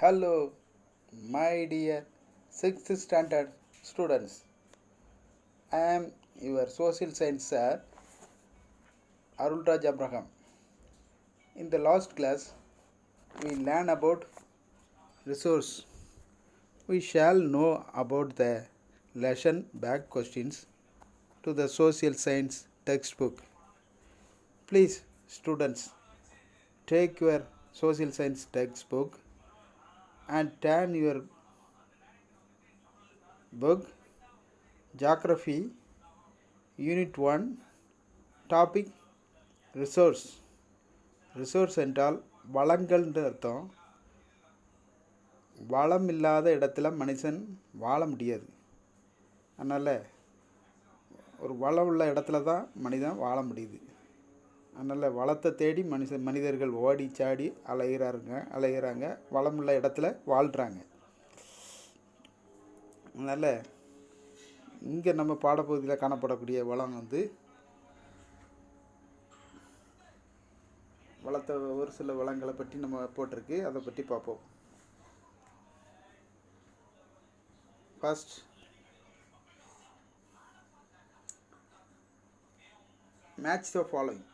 Hello, my dear 6th standard students. I am your social science sir, Arulraj Abraham. In the last class, we learn about resource. We shall know about the lesson back questions to the social science textbook. Please, students, take your social science textbook and turn your book Geography Unit 1 Topic Resource. Resource என்றால் வளங்கள்ன்ற அர்த்தம். வளம் இல்லாத இடத்துல மனுஷன் வாழ முடியாது. அதனால் ஒரு வளம் உள்ள இடத்துல தான் மனிதன் வாழ முடியுது. அதனால் வளத்தை தேடி மனிதர்கள் ஓடி சாடி அலைகிறாங்க, வளமுள்ள இடத்துல வாழ்கிறாங்க. அதனால் இங்கே நம்ம பாடப்பகுதியில் காணப்படக்கூடிய வளம் வளத்தை ஒரு சில வளங்களை பற்றி நம்ம போட்டிருக்கு, அதை பற்றி பார்ப்போம். First, match the following.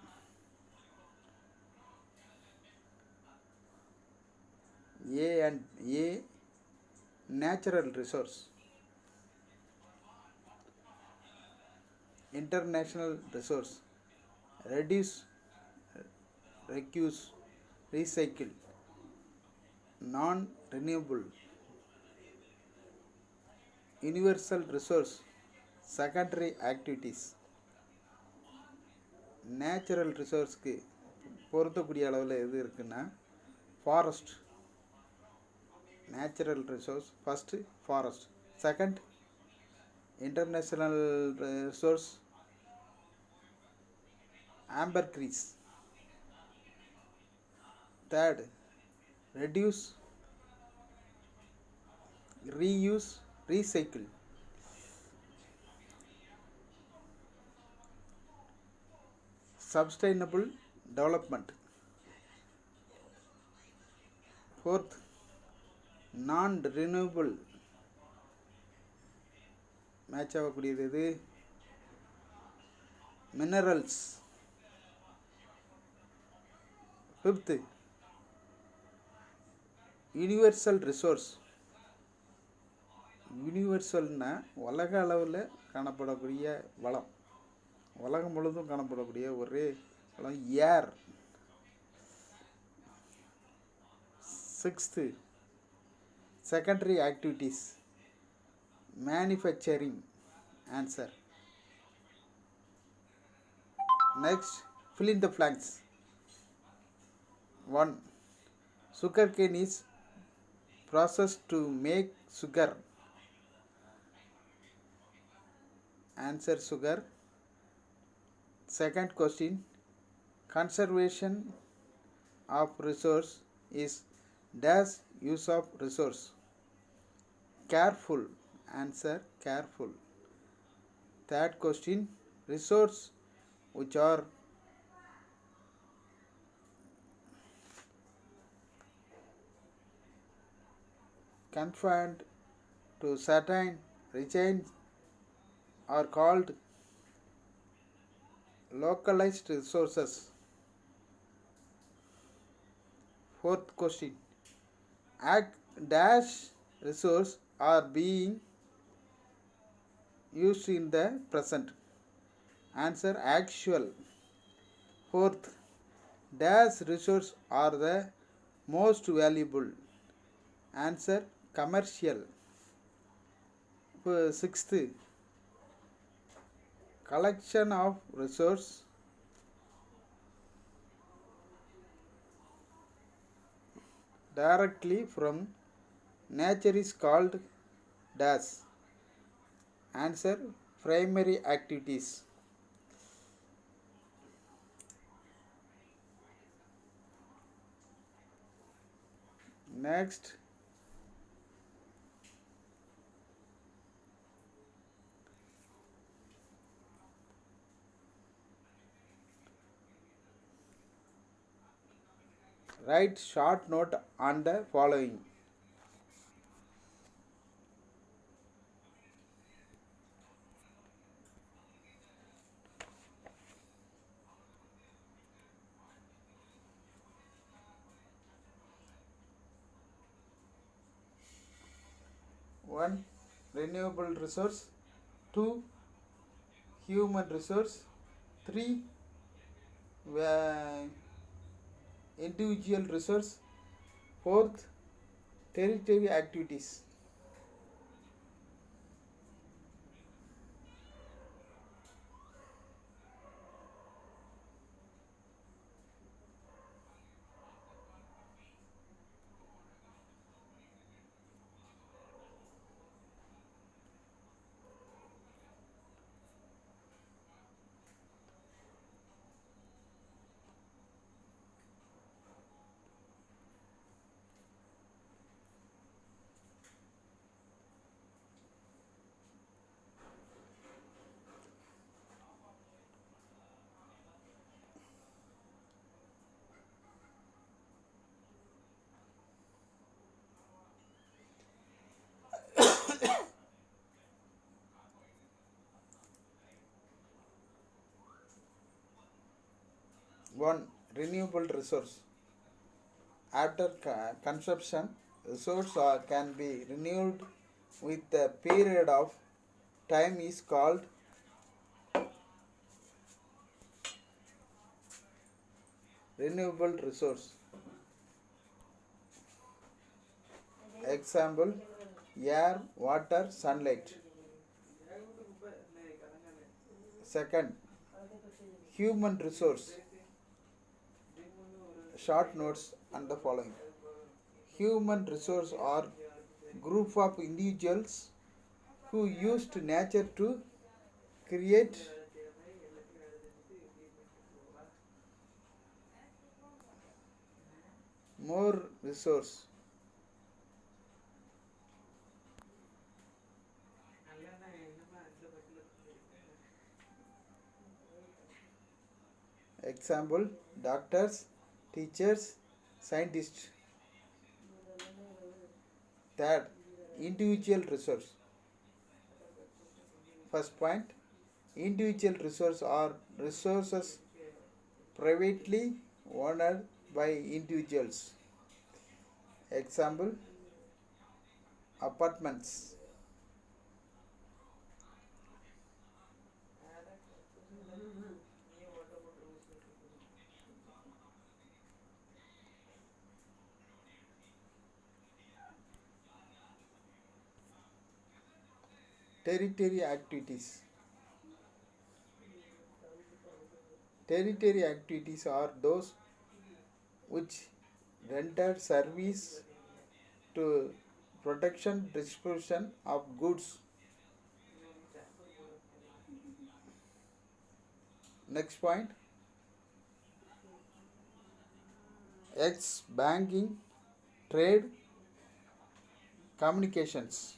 A natural resource, international resource, reduce, recuse, recycle, non-renewable, universal resource, secondary activities. Natural ரிசோர்ஸ்க்கு பொருத்தக்கூடிய அளவில் எது இருக்குன்னா forest. Natural resource first forest, second international resource ambergris, third reduce, reuse, recycle, sustainable development, fourth non renewable, match ஆகக்கூடியது இது minerals, fifth universal resource. யூனிவர்சல்னா உலக அளவில் காணப்படக்கூடிய வளம், உலகம் முழுதும் காணப்படக்கூடிய ஒரே வளம் air. Sixth secondary activities, manufacturing. Answer. Next, fill in the blanks. 1. Sugarcane is processed to make sugar. Answer, sugar. Second question, conservation of resource is dash use of resource. Careful. Answer, careful. Third question, resource which are confined to certain regions are called localized resources. Fourth question, dash resource are being used in the present. Answer, actual. Fourth, dash resource are the most valuable. Answer, commercial. Sixth, collection of resource directly from nature is called dash. Answer, primary activities. Next, write short note on the following. 1 renewable resource, 2 human resource, 3 uh, individual resource, 4th territory activities. One renewable resource. After consumption, resource can be renewed with a period of time is called renewable resource. Example: air, water, sunlight. Second, human resource. Short notes and the following. Human resource are group of individuals who used nature to create more resource. Example: doctors, teachers, scientists. Third, individual resource. First point, individual resource are resources privately owned by individuals. Example: apartments. Territory activities. Territory activities are those which render service to protection distribution of goods. Next point, X banking, trade, communications.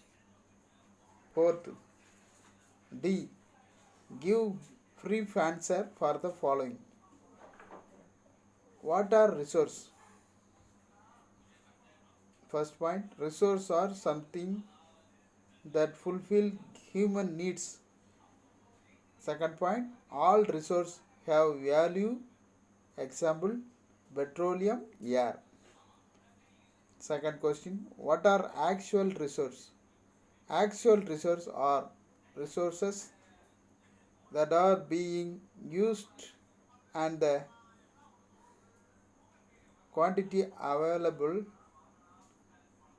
Fourth, D, give brief answer for the following. What are resource? First point, resource are something that fulfill human needs. Second point, all resources have value. Example, petroleum, air. Second question, what are actual resources? Actual resources are resources that are being used and the quantity available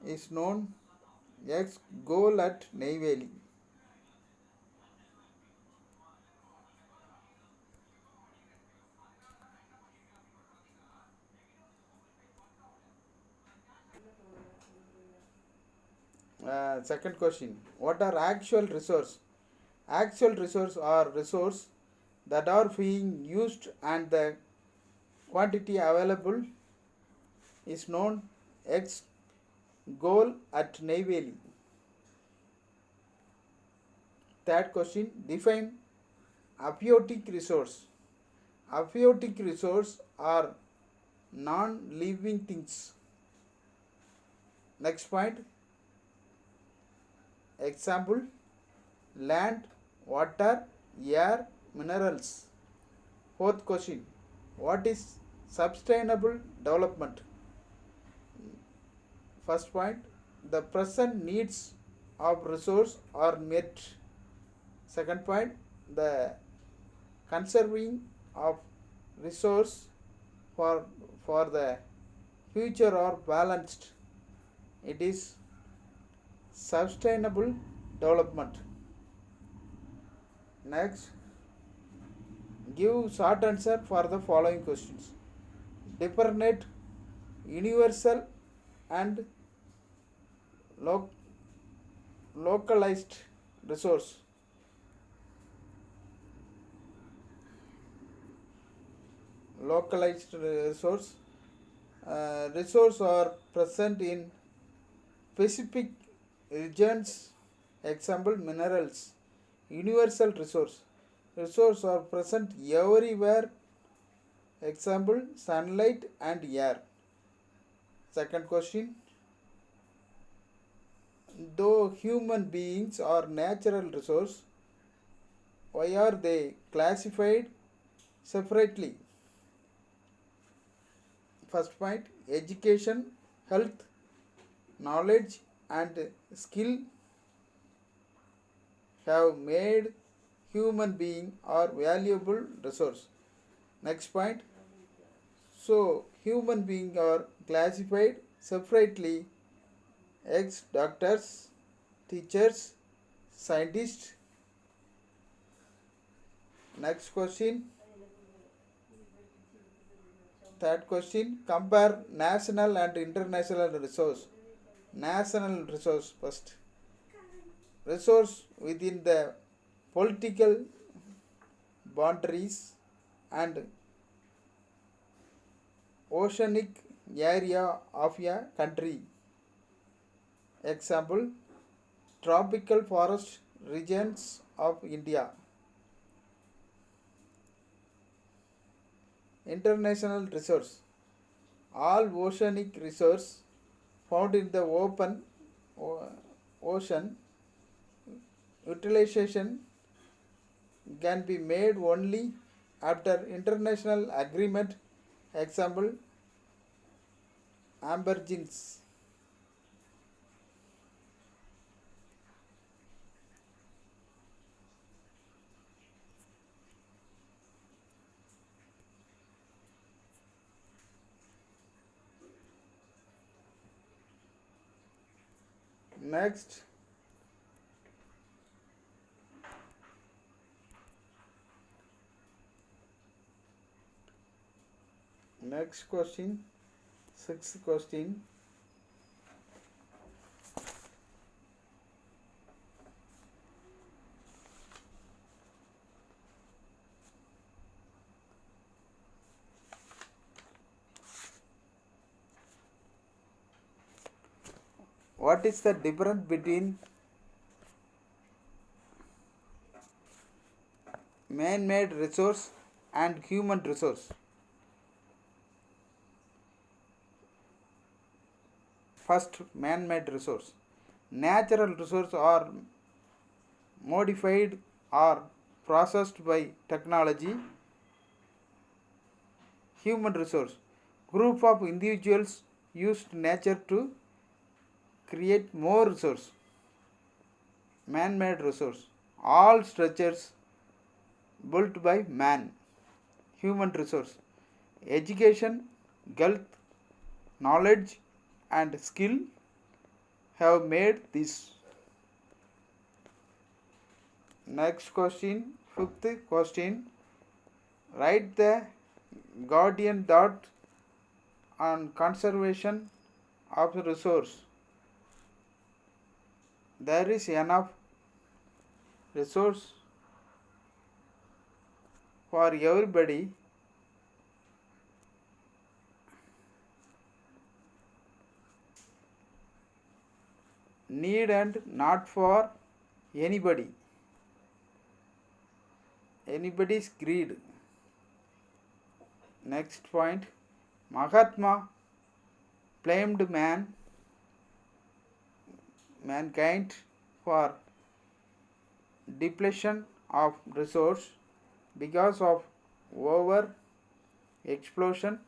is known as goal at Neyveli. Second question, what are actual resources? Actual resources are resources that are being used and the quantity available is known as goal at Neyveli. Third question, define abiotic resource. Abiotic resources are non-living things. Next point, example, land, water, air, minerals. Fourth question, what is sustainable development? First point, the present needs of resource are met. Second point, the conserving of resource for the future are balanced. It is sustainable development. Next, give short answer for the following questions. Different, universal and localized resource. Localized resource. Resource are present in specific regions. Example, minerals. Universal resource. Resources are present everywhere. Example, sunlight and air. Second question. Though human beings are natural resource, why are they classified separately? First point, education, health, knowledge and skill have made human being are valuable resource. Next point, so human beings are classified separately as doctors, teachers, scientists. Next question, third question, compare national and international resource. National resource first. Resource within the political boundaries and oceanic area of a country. Example, tropical forest regions of India. International resource. All oceanic resources found in the open ocean utilization can be made only after international agreement. Example, Ambergins. Next, question, sixth question. What is the difference between man-made resource and human resource? First, man-made resource. Natural resources are modified or processed by technology. Human resource. Group of individuals used nature to create more resource. Man-made resource. All structures built by man. Human resource. Education, health, knowledge and skill have made this. Next question, fifth question. Write the Guardian thought on conservation of the resource. There is enough resource for everybody. Need and not for anybody. Anybody's greed. Next point, Mahatma blamed mankind for depletion of resource because of over exploitation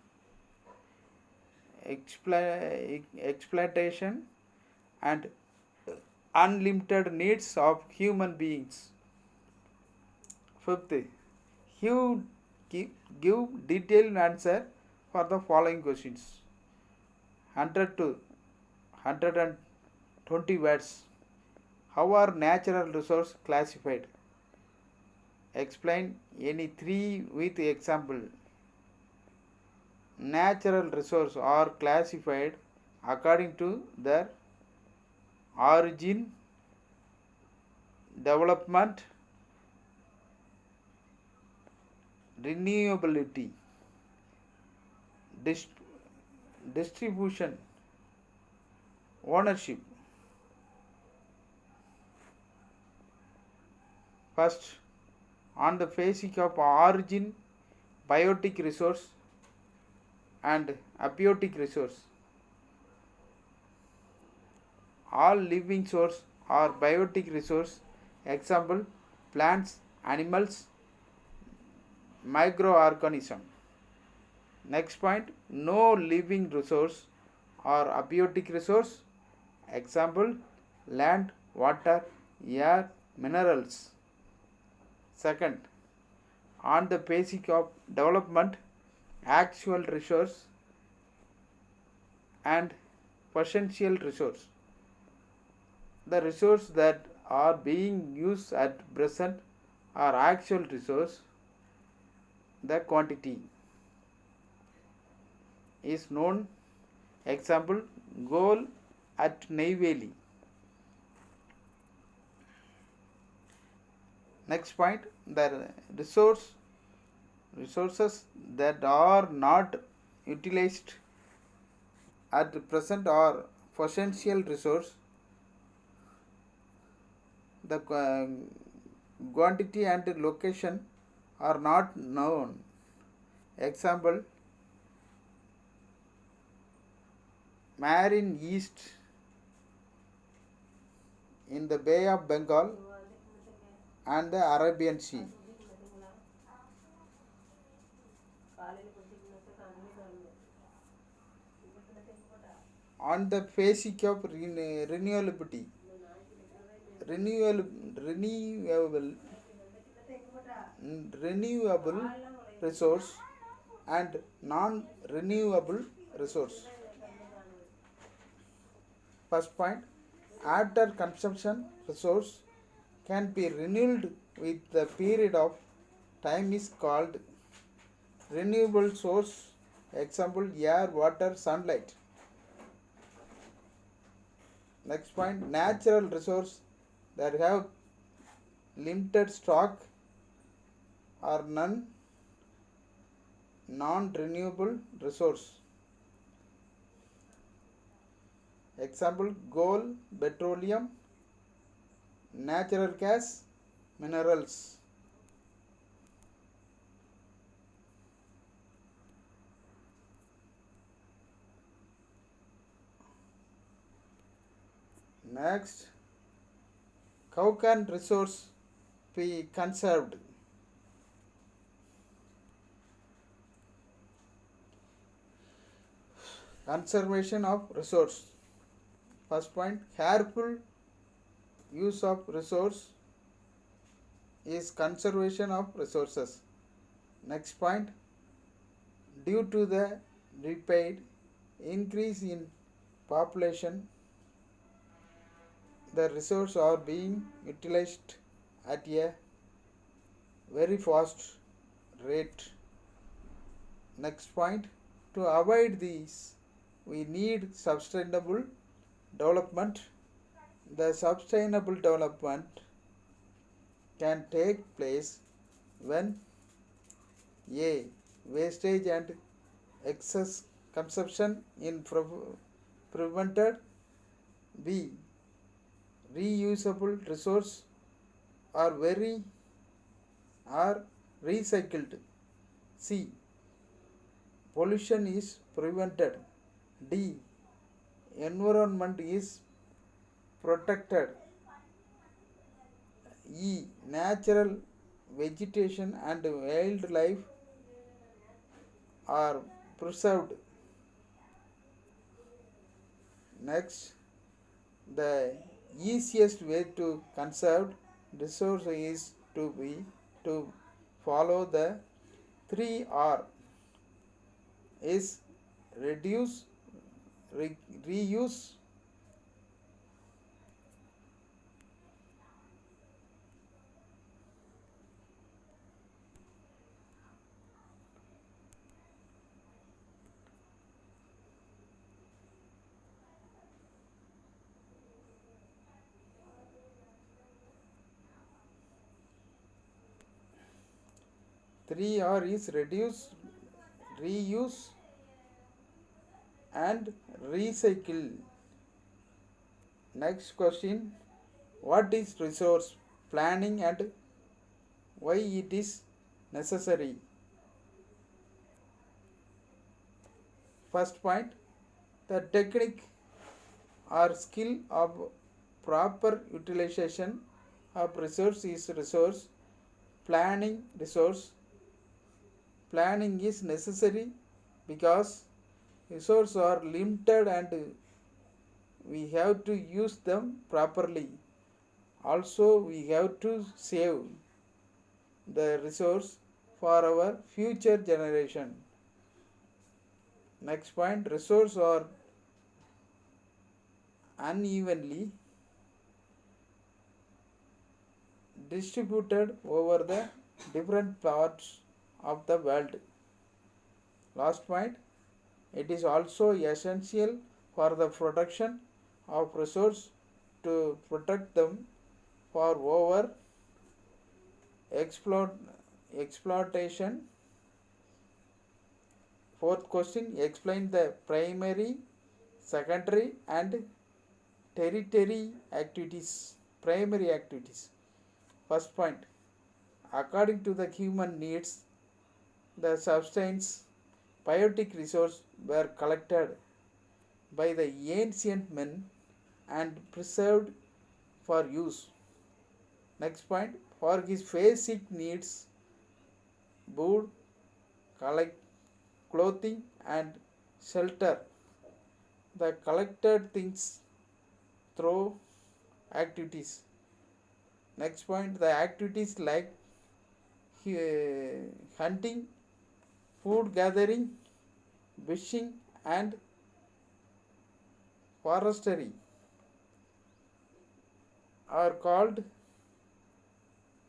and unlimited needs of human beings. Fifth, give detailed answer for the following questions. 100 to 120 words. How are natural resources classified? Explain any three with example. Natural resources are classified according to their origin, development, renewability, distribution, ownership. First, on the basis of origin, biotic resource and abiotic resource. All living source are biotic resource. Example, plants, animals, microorganism. Next point, no living resource or abiotic resource. Example, land, water, air, minerals. Second, on the basis of development, actual resource and potential resource. The resource that are being used at present are actual resource. The quantity is known. Example, coal at Neyveli. Next point, the resources that are not utilized at present are potential resource. The quantity and location are not known. Example, marine yeast in the Bay of Bengal and the Arabian Sea. On the basis of renewable resource and non-renewable resource. First point, after consumption resource can be renewed with the period of time is called renewable source. Example, air, water, sunlight. Next point, natural resource that have limited stock or non-renewable resource. Example, coal, petroleum, natural gas, minerals. Next, how can resource be conserved? Conservation of resource. First point, careful use of resource is conservation of resources. Next point, due to the rapid increase in population, the resources are being utilized at a very fast rate. Next point, to avoid these, we need sustainable development. The sustainable development can take place when A. Wastage and excess consumption in prevented. B. Reusable resource are recycled. C. Pollution is prevented. D. Environment is protected. E. Natural vegetation and wildlife are preserved. Next, the easiest way to conserve resource is to follow the 3R is reduce, reuse, 3R is reduce, reuse and recycle. Next question, what is resource planning and why it is necessary? First point, the technique or skill of proper utilization of resource is resource planning. Resource planning is necessary because resources are limited and we have to use them properly. Also, we have to save the resource for our future generation. Next point, resources are unevenly distributed over the different parts of the world. Last point, it is also essential for the protection of resources to protect them for over exploitation. Fourth question, explain the primary, secondary and tertiary activities. Primary activities. First point, according to the human needs, the substance biotic resources were collected by the ancient men and preserved for use. Next point, for his basic needs, food, clothing and shelter, the collected things through activities. Next point, the activities like hunting, food gathering, fishing and forestry are called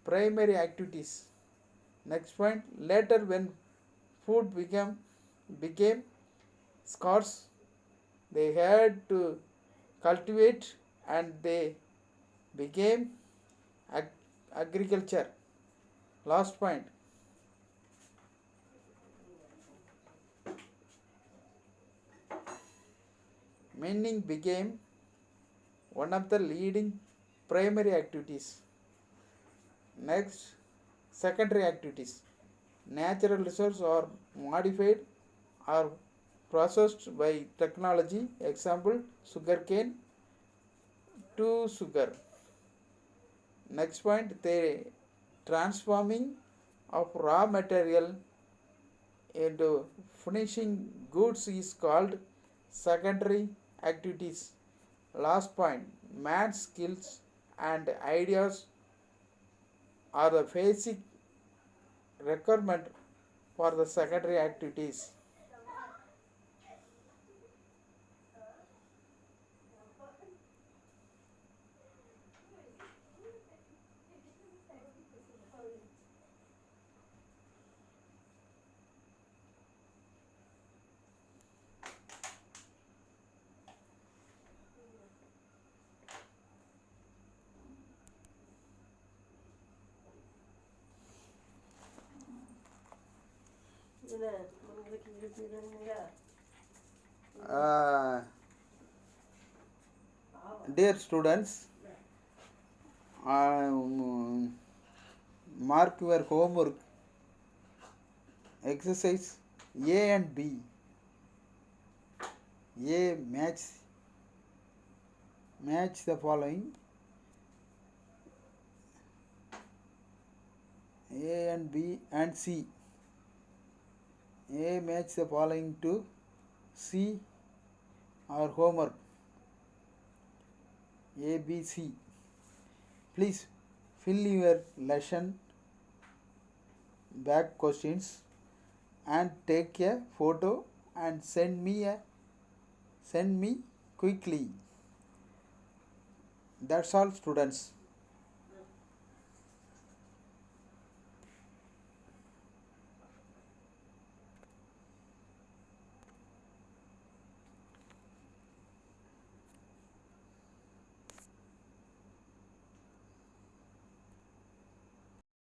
primary activities. Next point, later when food became scarce, they had to cultivate and they became agriculture. Last point, mining became one of the leading primary activities. Next, secondary activities. Natural resources are modified or processed by technology. Example, sugarcane to sugar. Next point, the transforming of raw material into finishing goods is called secondary activities. Last point, man's skills and ideas are the basic requirement for the secondary activities. Dear students, mark your homework exercise A and B. A match the following. A and B and C. A match the following to C, our homework. ABC. Please fill your lesson back questions and take a photo and send me quickly. That's all, students.